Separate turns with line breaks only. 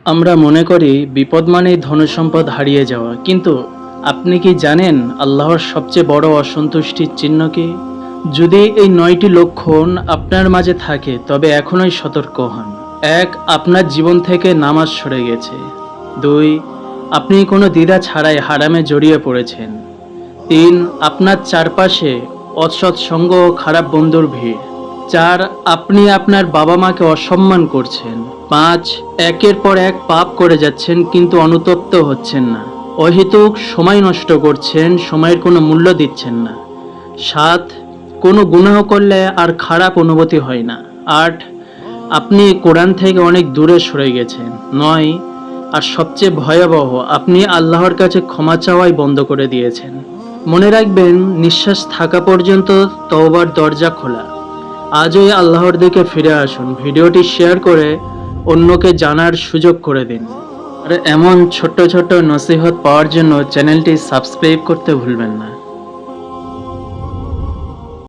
আমরা মনে করি বিপদ মানেই ধনসম্পদ হারিয়ে যাওয়া, কিন্তু আপনি কি জানেন আল্লাহর সবচেয়ে বড় অসন্তুষ্টির চিহ্ন কি? যদি এই ৯টি লক্ষণ আপনার মাঝে থাকে তবে এখনই সতর্ক হন। ১. আপনার জীবন থেকে নামাজ সরে গেছে। ২. আপনি কোনো দ্বিধা ছাড়াই হারামে জড়িয়ে পড়েছেন। ৩. আপনার চারপাশে অসৎ সঙ্গ ও খারাপ বন্ধুর ভিড়। ৪. আপনি আপনার বাবা মাকে অসম্মান করছেন। ৫. একের পর এক পাপ করে যাচ্ছেন কিন্তু অনুতপ্ত হচ্ছেন না। অহেতুক সময় নষ্ট করছেন, সময়ের কোনো মূল্য দিচ্ছেন না। ৭. কোনো গুনাহ করলে আর খারাপ অনুভূতি হয় না। ৮. আপনি কোরআন থেকে অনেক দূরে সরে গেছেন। ৯. আর সবচেয়ে ভয়াবহ, আপনি আল্লাহর কাছে ক্ষমা চাওয়াই বন্ধ করে দিয়েছেন। মনে রাখবেন, নিঃশ্বাস থাকা পর্যন্ত তওবার দরজা খোলা। আজই আল্লাহর দিকে ফিরে আসুন। ভিডিওটি শেয়ার করে অন্যকে জানার সুযোগ করে দিন। আর এমন ছোট্ট ছোট্ট নসিহত পাওয়ার জন্য চ্যানেলটি সাবস্ক্রাইব করতে ভুলবেন না।